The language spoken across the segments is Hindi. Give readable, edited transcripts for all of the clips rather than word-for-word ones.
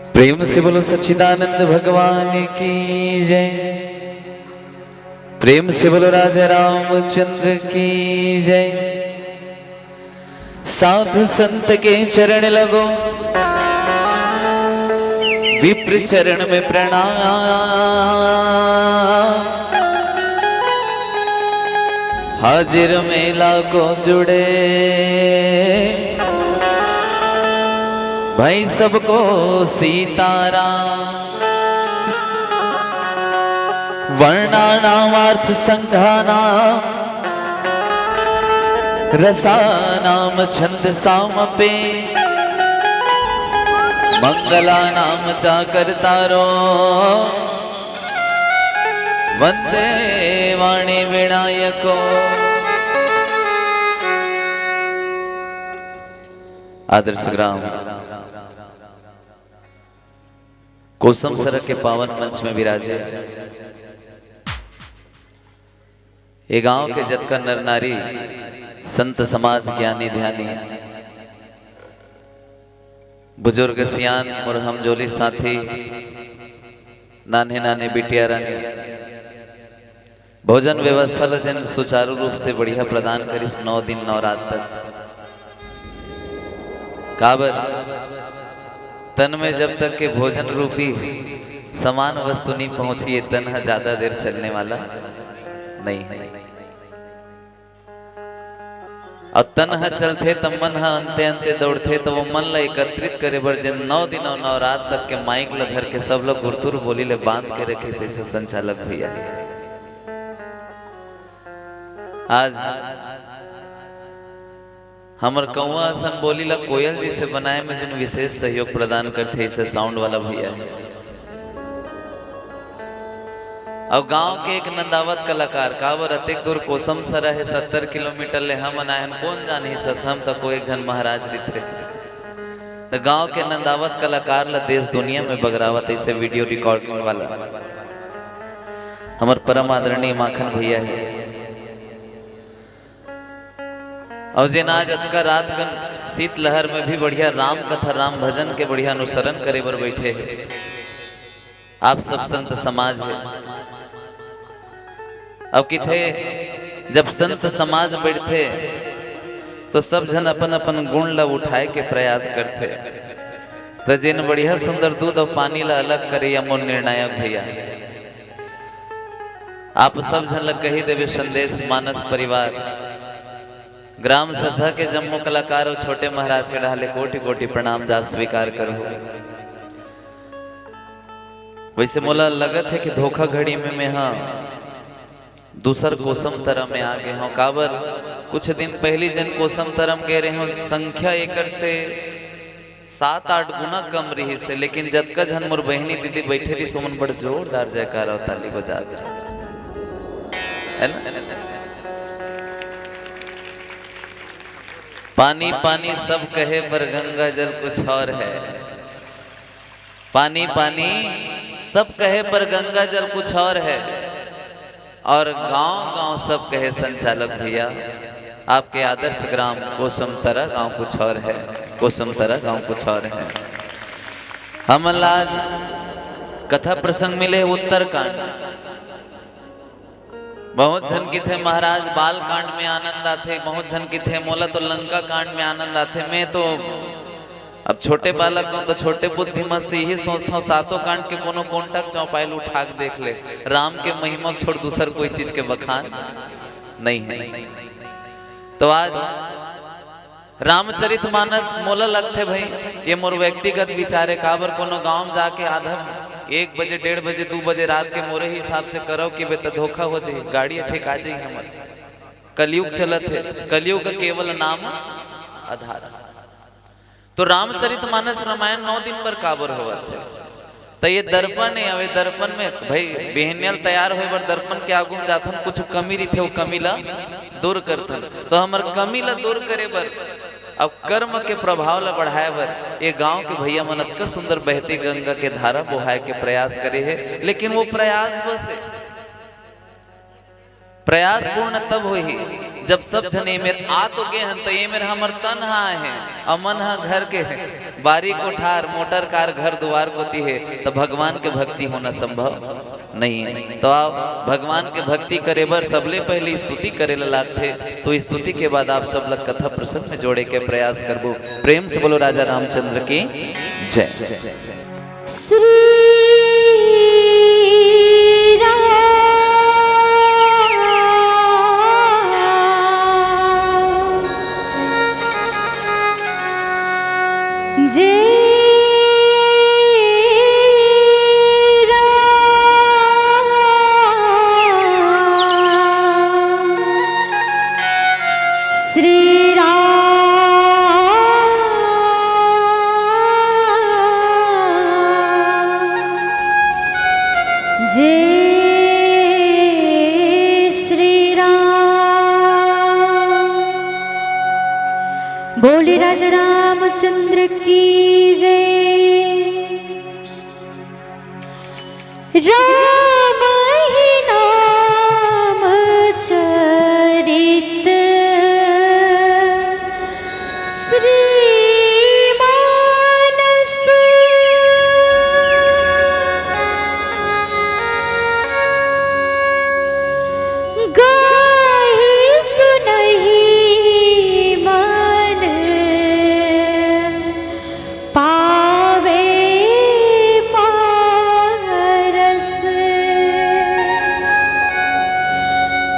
प्रेम से बोलो सच्चिदानंद भगवान की जय। प्रेम से बोलो राजा रामचंद्र की जय। साधु संत के चरण लगो, विप्र चरण में प्रणाम। हाजिर मेला को जुड़े भाई सबको सीताराम। वर्णानामर्थ संघानाम रसानाम छंद सामपे मंगला नाम चाकरतारो वंदे वाणी विनायको। आदर्श ग्राम कोसम सरक के पावन मंच में विराजे ये गांव के जत का नर नारी संत समाज ज्ञानी ध्यानी बुजुर्ग सियान और हम जोली साथी नाने नाने बिटिया रानी भोजन व्यवस्था जन सुचारू रूप से बढ़िया प्रदान करिस 9 दिन 9 रात तक। काबर तन में जब तक के भोजन रूपी समान वस्तु नहीं पहुंची, ये तन ज्यादा देर चलने वाला नहीं है। और तन चलते तब मन अंते अंते दौड़ते तो वो मन ला एकत्रित करे बर जन 9 दिन और 9 रात तक के माइक ला धर के सब लोग गुरतुर बोली ले बांध के रखे से संचालक भैया। आज हमर कौआ असन बोली ला कोयल जी से बनाए में जिन विशेष सहयोग प्रदान करते इसे साउंड वाला भैया है। और गांव के एक नंदावत कलाकार कावर अतिक दूर कोसम सरा है 70 किलोमीटर ले हम अनायन कौन जानी ससम तक एक जन महाराज रित रहे तो गांव के नंदावत कलाकार ला देश दुनिया में बगरावत ऐसे वीडियो रिकॉर्डिंग वाला हमार परम आदरणीय माखन भैया है। और जिन आज अतका रात का शीत लहर में भी बढ़िया राम कथा राम भजन के बढ़िया अनुसरण करे बर बैठे हैं आप सब संत समाज है। अब किथे जब संत समाज बैठते तो सब जन अपन अपन गुण ला उठाए के प्रयास करते तो जिन बढ़िया सुंदर दूध और पानी ला अलग करे या मोर निर्णायक भैया आप सब जन ला कही देवे संदेश मानस परिवार ग्राम ससा के जम्मू कलाकार और छोटे महाराज के डाले कोटि कोटि प्रणाम जा स्वीकार करो। वैसे मोला लगत है कि धोखा घड़ी में मैं हाँ दूसर कोसम तरह में आ गए हूँ। काबर कुछ दिन पहली जन कोसम तरम कह रहे हूँ संख्या एकर से 7-8 गुना कम रही से, लेकिन जत का जन मोर बहनी दीदी बैठे रही सोमन बड़ जोरदार जयकार और ताली बजा है ना। पानी पानी सब कहे पर गंगा जल कुछ और है। पानी पानी सब कहे पर गंगा जल कुछ और है। और गांव गांव सब कहे संचालक भैया आपके आदर्श ग्राम कोसम तरह गांव कुछ और है। कोसम तरह गांव कुछ और है। हम आज कथा प्रसंग मिले उत्तरकांड। बहुत जन की थे महाराज बाल कांड में आनंद आते, बहुत जन की थे मोला तो लंका कांड में आनंद आते। मैं तो अब छोटे बालक हूँ तो छोटे बुद्धि मस्त यही सोचता हूँ सातों कांड के कोनो कोंटक चौपायल उठा के देख ले। राम के महिमा छोड़ दूसर कोई चीज के बखान नहीं है। तो आज रामचरित मानस मोला लगते भाई ये मोर व्यक्तिगत विचार है। काबर कोनो गांव जाके आधा 1 बजे 1:30 बजे 2 बजे रात के मोरे हिसाब से करो कि बेटा धोखा हो जाए गाड़ी अच्छे का जाए। हमारे कलयुग चलत है, कलयुग का केवल नाम आधार। तो रामचरित मानस रामायण 9 दिन पर काबर होगा थे तो ये दर्पण है। अवे दर्पण में भाई बेहनियल तैयार हो बर दर्पण के आगू जाथन कुछ कमी रही थे वो कमी ला दूर करथन। तो हमार कमी ला दूर करे बर अब कर्म के प्रभाव ला बढ़ाए बर ये गांव के भैया मन अतका सुंदर बहती गंगा के धारा बहाए के प्रयास करे है। लेकिन वो प्रयास बस है, प्रयास पूर्ण तब हो ही जब सब जने मेरे आ तो गए हन तो ये मेरे हमर तनहा है अमन हा घर के है बारी कोठार मोटर कार घर द्वार कोती है तो भगवान के भक्ति होना संभव नहीं है। तो आप भगवान के भक्ति करे बर सबले पहले स्तुति करे लागथे। तो स्तुति के बाद आप सब लोग कथा प्रसंग में जोड़े के प्रयास करबो। प्रेम से बोलो राजा रामचंद्र की जय। श्री बोले राजा रामचंद्र की जय। राम ही नाम चरित श्री मानस गाहि सुनहि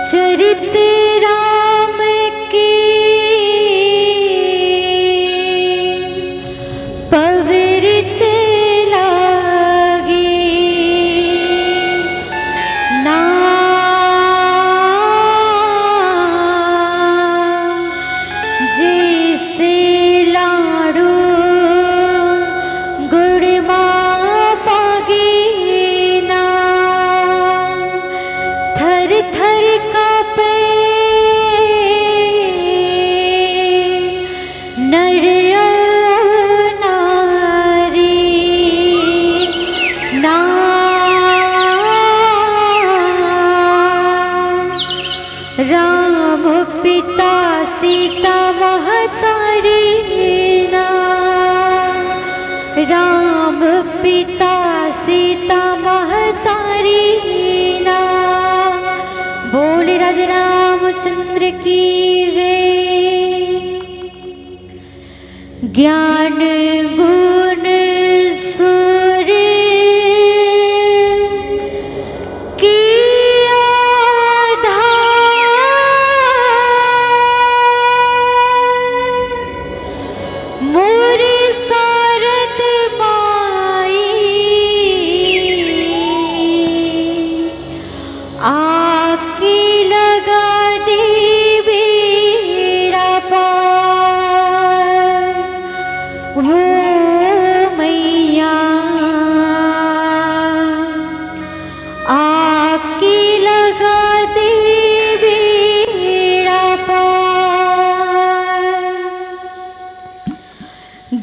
चरित राम की पवित्र लागी नाम जैसे लाडू गुड़ पागी ना थर थर राम पिता सीता महतारी नाम राम पिता सीता महतारी नाम। बोले राजा रामचंद्र की जय। ज्ञान गुण सूर्य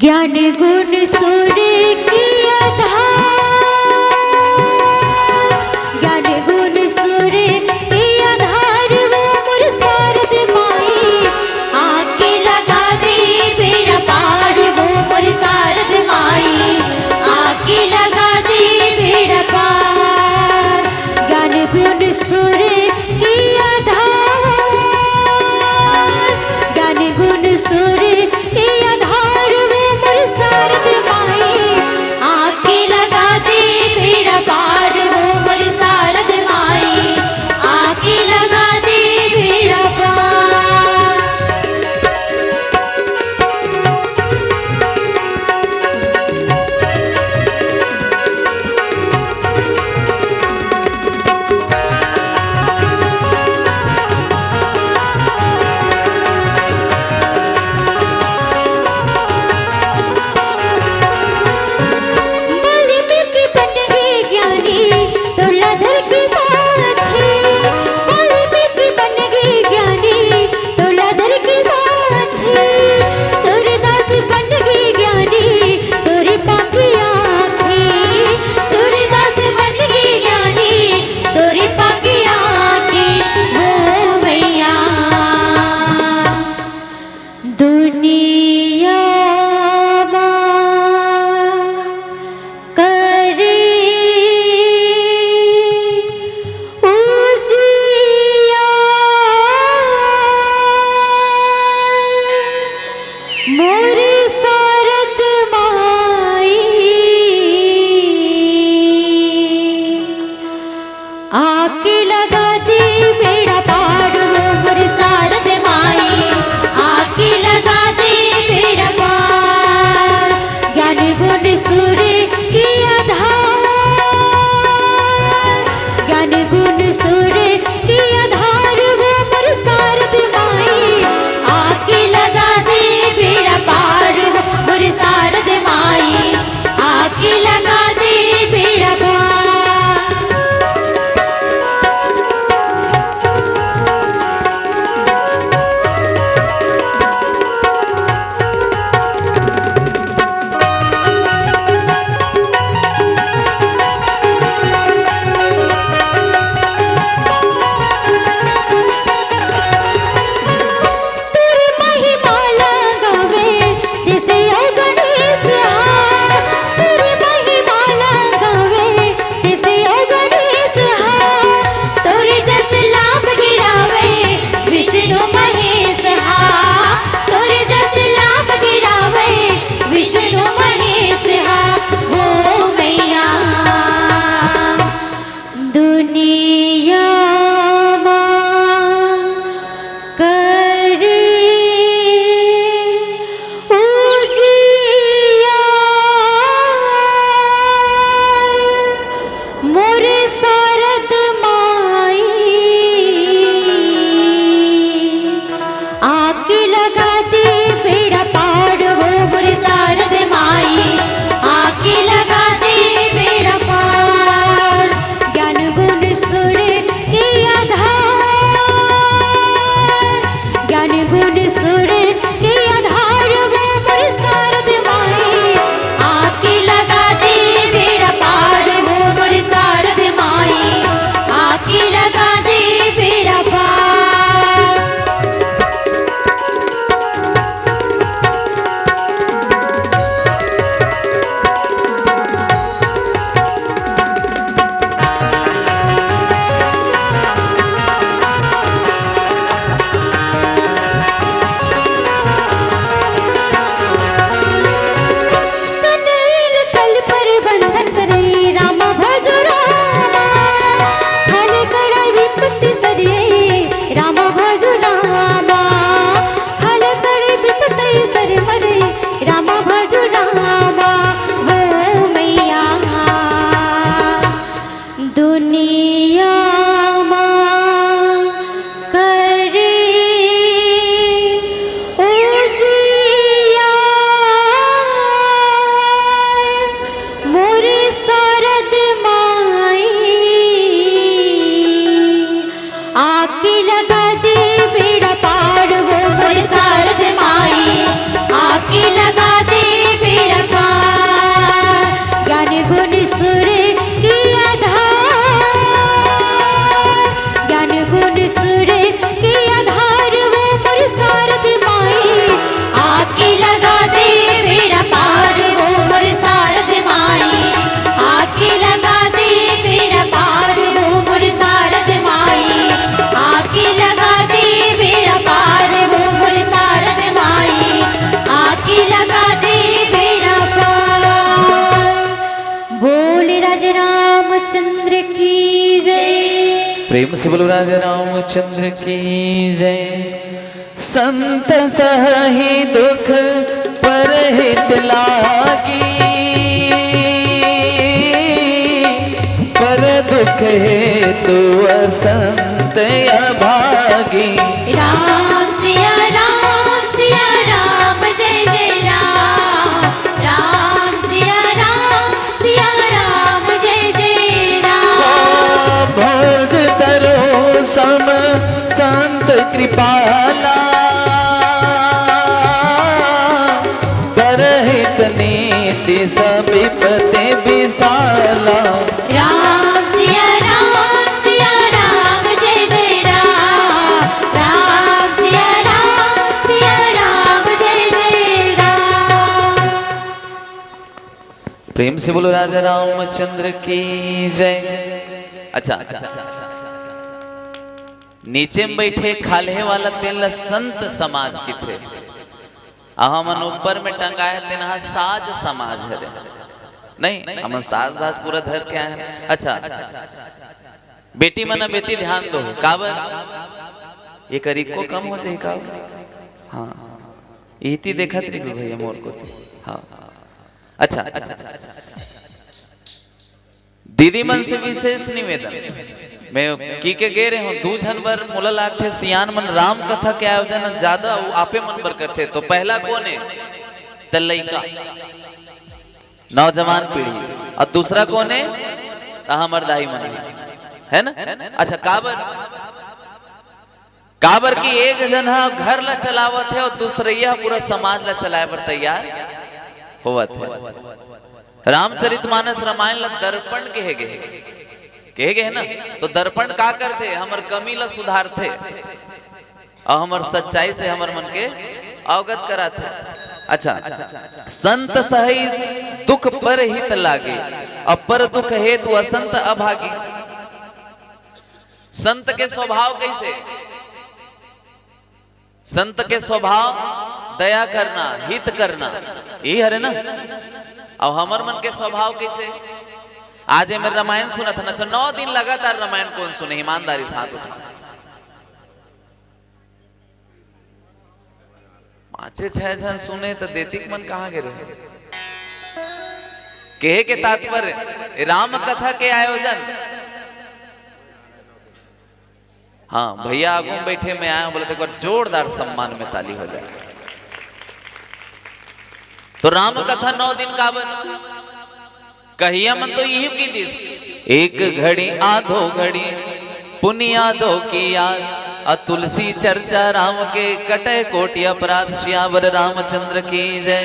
ज्ञान गुण सूर्य की आधार ज्ञान गुण सूर्य की आधार वो मोर शारद माई आके लगा दे बेड़ा पार वो मोर शारद माई आके लगा दे बेड़ा पार। ज्ञान गुण सूर्य की आधार ज्ञान गुण सूर्य की आधार शारद माई आके लगा दे बेड़ा पार वो मोर शारद माई, आके लगा दे बेड़ा पार। ज्ञान गुण सुर की आधार, ज्ञान गुण सुर की आधार वो मोर शारद माई, आके लगा दे बेड़ा पार वो मोर शारद माई, आके लगा दे बेड़ा पार वो मोर शारद माई, आके लगा दे बेड़ा पार वो मोर शारद माई, आके लगा दे बेड़ा पार। बोल राजा रामचंद्र की जय। प्रेम से बोलो राजा रामचंद्र की जय। संत सही दुख परहित लागी, पर दुख हेतु असंत अभागी। राम सिया राम जय जय राम, राम सिया राम जय जय राम। भोज तरो सम संत कृपाला, परहित नीति सविपते विशाला। राम सिया राम जय जय राम, राम सिया राम जय जय राम। प्रेम से बोलो राजा रामचंद्र की जय। अच्छा, नीचे में बैठे खाले वाला तेल संत समाज की थे, हमन ऊपर में टंगाए तेना साज समाज है नहीं, हम साज साज पूरा धर के आए हैं। अच्छा, बेटी मना बेटी ध्यान दो काबर ये करी को कम हो जाए का। हाँ इति देखत रही भैया मोर को। हाँ अच्छा, दीदी मन से विशेष निवेदन मैं की के गे रहे हूँ। दू जनवर मोला लागथे सियान मन राम कथा के आयोजन ज्यादा आपे मन पर करते। तो पहला कौन है? त लइका नौजवान पीढ़ी, और दूसरा कौन है? हमर दाई मन है ना। अच्छा काबर की एक जन घर ला चलावत है और दूसरा पूरा समाज ला चलाए पर तैयार होवत है। रामचरितमानस रामायण ला दर्पण कहे गए ना। तो दर्पण का करते? हमर कमी ला सुधारते और हमर सच्चाई से हमर मन के अवगत कराते। अच्छा, संत सही दुख पर हित लागे, अपर दुख हेतु असंत अभागी। संत के स्वभाव कैसे? संत के स्वभाव दया करना, हित करना, ये हरे ना। और हमर मन के स्वभाव कैसे? आज मेरे रामायण सुना था ना, 9 दिन लगातार रामायण कौन सुने? ईमानदारी से हाथ उठा। 5-6 जन सुने तो देतिक मन कहाँ गिरे? कहे के तात्पर्य राम कथा के आयोजन। हाँ भैया आगू बैठे मैं आया, बोले तो जोरदार सम्मान में ताली हो जाए। तो राम कथा 9 दिन का बन कहिया मन तो यही की दिस, एक घड़ी आधो घड़ी पुनिया दो की आस, तुलसी चर्चा राम के कटे कोटि अपराध। श्यावर रामचंद्र की जय।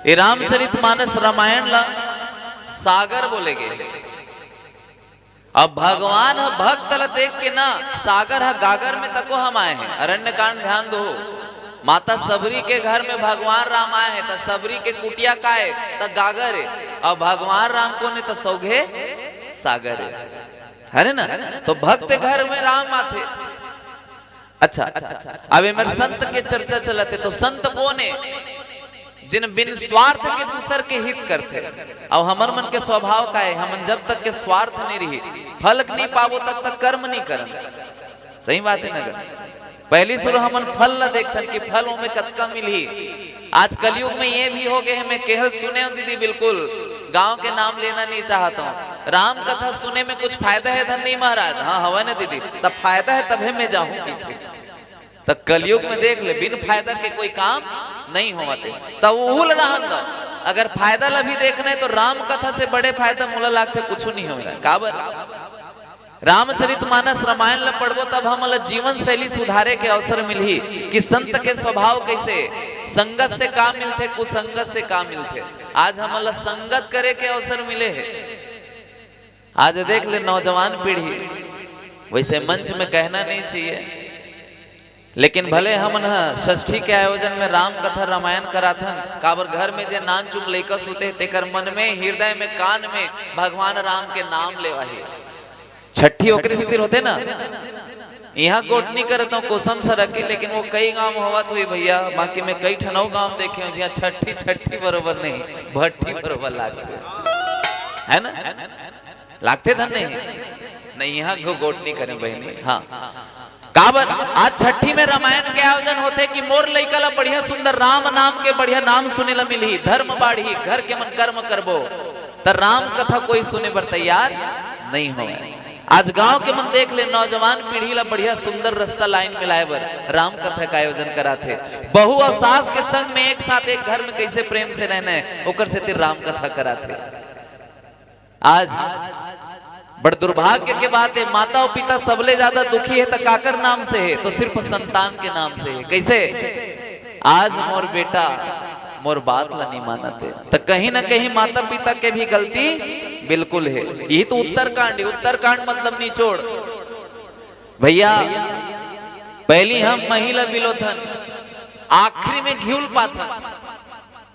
ये रामचरितमानस रामायण ला सागर बोलेगे। अब भगवान भक्त ला देख के ना सागर है गागर में तको हम आए हैं। अरण्य कांड ध्यान दो, माता सबरी के घर में भगवान राम आए हैं, तो सबरी के कुटिया का है तो गागर है, और भगवान राम को ने तो सौघे सागर है ना। तो भक्त घर में राम आते। अच्छा, अब मेरे संत के चर्चा चलते। तो संत कौन है? जिन बिन स्वार्थ के दूसर के हित करते। और हमर मन के स्वभाव का है, हम जब तक के स्वार्थ नहीं रही, फल नहीं पावो तब तक कर्म नहीं कर। सही बात है ना। पहली शुरू हमन फल ला देखते कि फल में कतका मिली। आज कलयुग में ये भी हो गए हैं। मैं केहल सुने हूँ दीदी, बिल्कुल गांव के नाम लेना नहीं चाहता हूँ। राम कथा सुने में कुछ फायदा है धन नहीं महाराज? हाँ हवा ना दीदी, तब फायदा है तब मैं जाऊंगी। तब कलयुग में देख ले, बिन फायदा के कोई काम नहीं होते। तब उहुल रहन दो। अगर फायदा ला भी देखना है तो राम कथा से बड़े फायदा मुला लागते कुछ नहीं होगा। काबर रामचरितमानस रामायण ला पढ़बो तब हमला जीवन शैली सुधारे के अवसर मिलही कि संत के स्वभाव कैसे, संगत से का मिलते, कुसंगत से का मिलते। आज हमला संगत करे के अवसर मिले है। आज देख ले नौजवान पीढ़ी, वैसे मंच में कहना नहीं चाहिए, लेकिन भले हम षष्ठी के आयोजन में राम कथा रामायण कराथन, काबर घर में जे नान चुम लइका सुते तेकर मन में, हृदय में, कान में भगवान राम के नाम लेवाही। छठी ओकरे से होते ना, यहाँ कोट नहीं करता हूँ कोसम सरकी, लेकिन वो कई गांव होवत हुई भैया, बाकी में कई ठनौ गांव देखे हूँ जहाँ छठी बरोबर नहीं, भट्टी बरोबर लागते है ना, लागते धन नहीं यहाँ गोट नहीं करें बहनी। हाँ काबर आज छठी में रामायण के आयोजन होते कि मोर लइका ला बढ़िया सुंदर राम नाम के बढ़िया नाम सुने ला मिली, धर्म बाढ़ी, घर के मन कर्म करबो, तो राम कथा कोई सुने पर तैयार नहीं हो। आज गांव के मन देख ले नौजवान पीढ़ी ला बढ़िया सुंदर रास्ता लाइन मिलाए बर राम कथा का आयोजन कराथे। बहू और सास के संग में एक साथ एक घर में कैसे प्रेम से रहना है, ओकर से तिर राम कथा कराथे। आज बड़ दुर्भाग्य के बात है, माता और पिता सबले ज्यादा दुखी है तो काकर नाम से है, तो सिर्फ संतान के नाम से है। कैसे आज मोर बेटा मोर बात ला नहीं मानते, तो कहीं ना कहीं माता पिता के भी गलती बिल्कुल है। यही तो उत्तरकांड है। उत्तरकांड मतलब निचोड़ भैया, पहली हम महिला विलोथन, आखिरी में घिउल पाथन,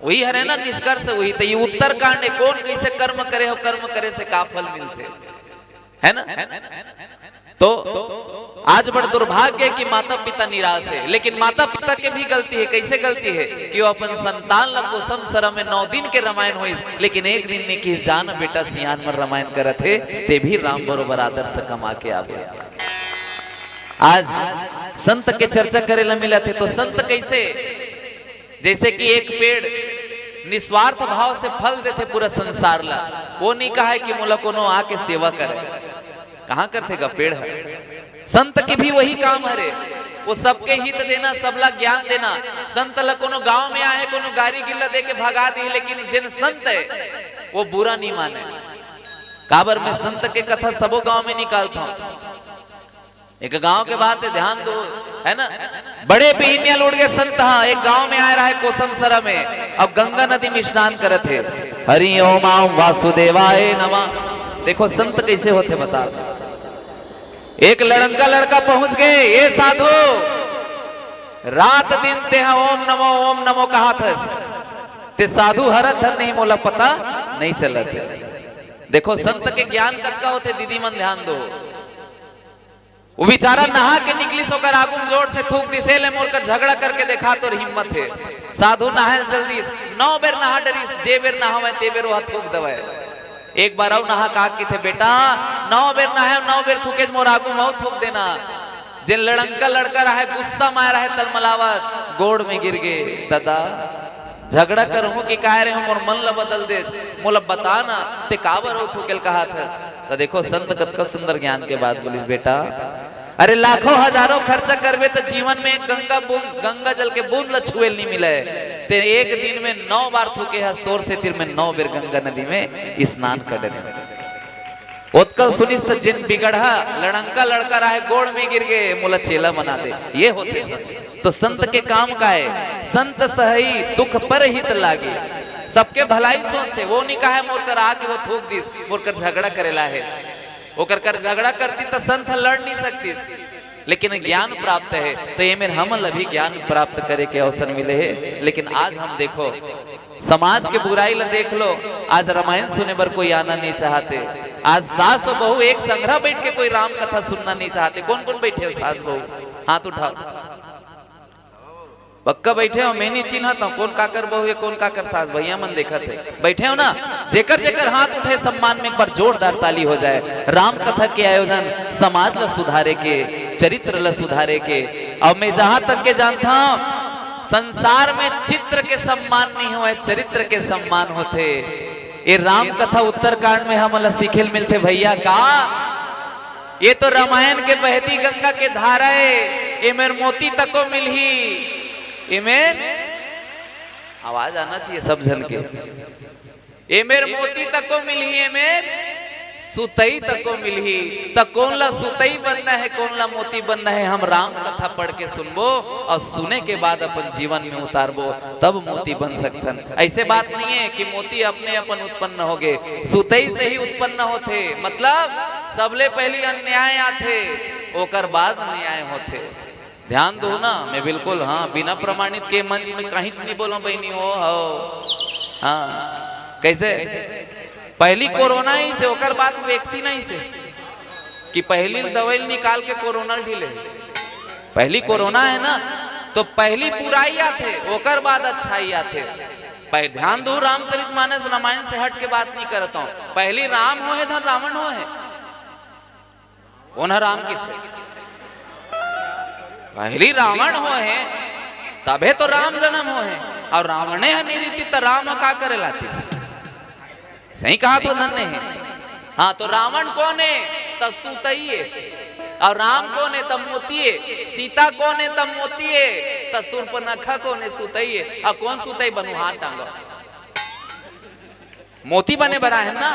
वही है ना निष्कर्ष वही। तो ये उत्तरकांड है, कौन कैसे कर्म करे हो, कर्म करे से का फल मिलते है ना। तो आज बड़ दुर्भाग्य है कि माता पिता निराश है, लेकिन माता पिता के भी गलती है। कैसे गलती है कि वो अपन संतान ला कोसम सरा में 9 दिन के रामायण हुई, लेकिन एक दिन में कि जान बेटा सियान में रामायण करत है, ते भी राम बरोबर आदर्श कमा के आवे। आज संत के चर्चा करे ला मिला थे, तो संत कैसे, जैसे कि एक पेड़ निस्वार्थ भाव से फल देते पूरा संसार ला, वो नहीं कहा है कि मोला कोनो आके सेवा करे, कहां करते का पेड़ है। संत के भी वही काम है, वो सबके हित देना, सबला ज्ञान देना। संत ला कोनो गांव में आए, कोनो गाड़ी गिल्ला दे के भगा दी, लेकिन जिन संत है वो बुरा नहीं माने। काबर में संत के कथा सबो गांव में निकालता हूं। एक गांव के बात है, ध्यान दो, है ना। बड़े पीनिया लौट गए संत, हाँ एक गांव में आ रहा है कोसम सरा में, अब गंगा नदी में स्नान करत है। हरि ओम वासुदेवाय नमः। देखो संत कैसे होते बता। एक लड़का लड़का पहुंच गए, ये साधु रात दिन ते ओम नमो कहा था, ते साधु हरत धर नहीं मोला पता नहीं चला थे। देखो संत के ज्ञान कब का होते दीदी मन, ध्यान दो। वो बेचारा नहा के निकली सोकर आगुम जोर से थूक दी, से ले मोल कर झगड़ा करके देखा तो हिम्मत है। साधु नहाल जल्दी 9 बेर नहा डरी, जे बेर नहावे ते बेर वह थूक दवाए। एक बार और नहा का थे, बेटा 9 बेर नहाए 9 बेर थूके मोर आगू मऊ थूक देना। जिन लड़का लड़का रहा है, गुस्सा मार रहा है, तलमलावत गोड़ में गिर गए। दादा झगड़ा करूं कि कह रहे हो मोर मन ला बदल दे, मोला बताना ते काबर हो थूकेल कहा था। तो देखो संत कतका सुंदर ज्ञान के बात बोलिस, बेटा अरे लाखों हजारों खर्चा करवे तो जीवन में गंगा जल के बूंद ला छुएल नहीं मिले, ते एक दिन में 9 बार थूके हस, तोर से तिर में 9 बेर गंगा नदी में स्नान कर दे। उत्कल सुनिस तो जिन बिगड़ा लड़का लड़का रहा है, गोड़ में गिर गए, मोला चेला बना दे। ये होते संत। तो संत के काम का है, संत सही दुख पर हित लागे, सबके भलाई सोचते। वो नहीं कहा मोर कर आके वो थूक दिस, मोर कर झगड़ा करेला है, वो कर झगड़ा करती तो संत लड़ नहीं सकती, लेकिन ज्ञान प्राप्त है। तो ये मेरे हम अभी ज्ञान प्राप्त करे के अवसर मिले है। लेकिन आज हम देखो समाज के बुराई ला देख लो, आज रामायण सुने पर कोई आना नहीं चाहते। आज सास और बहू एक संग्रह बैठ के कोई राम कथा सुनना नहीं चाहते। कौन कौन बैठे हो सास बहू, हाथ उठाओ। पक्का बैठे हो, मैं नहीं चिन्हता हूं कौन काकर बहू है कौन काकर सास, भैया मन देखा थे बैठे हो ना। जेकर जेकर हाथ उठे सम्मान में एक बार जोरदार ताली हो जाए। राम कथा के आयोजन समाज ला सुधारे के, चरित्र ला सुधारे के। और मैं जहां तक के जानता हूं संसार में चित्र के सम्मान नहीं हुए, चरित्र के सम्मान होते। ये राम कथा उत्तरकांड में हम सीखेल मिलते भैया का। ये तो रामायण के बहती गंगा के धारा है, ये मेरे मोती तको मिलही, ये मेर आवाज आना चाहिए सब जन के। ये मेरे मोती तको मिलही, ये मेर सुतई तको मिलही त कौन ला सुतई बनना है, कौन ला मोती बनना है। हम राम कथा पढ़ के सुनबो और सुने के बाद अपन जीवन में उतारबो, तब मोती बन सकतन। ऐसे बात नहीं है कि मोती अपने अपन उत्पन्न हो गए, सुतई से ही उत्पन्न होते। मतलब सबले पहली अन्याय आथे, ओकर बाद न्याय होते। ध्यान दो ना, मैं बिल्कुल हाँ बिना प्रमाणित के मंच में कहीं नहीं बोलो बहनी हो हाँ। कैसे पहली कोरोना ही से, ओकर बाद वैक्सीन ही से, कि पहली दवाई निकाल के कोरोना ढीले। पहली कोरोना है ना, तो पहली बुराई आते, ओकर बाद अच्छाई आते। पहले ध्यान दो, रामचरितमानस रामायण से हट के बात नहीं करता हूं। पहली राम हो है धन रावण हो है, उन्हें राम की थे। पहली रावण हो है तबे तो राम जन्म हो है, और रावणे निरीति तो राम का करे लाती से। सही कहा तो धन्य है। हाँ तो रावण कौन है, तब सुतइए। और राम कौन है, तब मोतिए। सीता कौन है, तब मोतिए। तब शूर्पणखा कौन है, सुतइए। और कौन सुतई बनू, हाथ टांगो। मोती बने बरा है ना,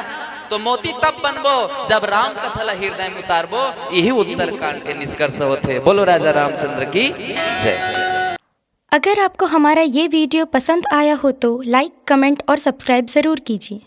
तो मोती तब बनबो जब राम कथा ला हृदय में उतारबो। यही उत्तरकांड के निष्कर्ष होते। बोलो राजा रामचंद्र की जय। अगर आपको हमारा ये वीडियो पसंद आया हो तो लाइक, कमेंट और सब्सक्राइब ज़रूर कीजिए।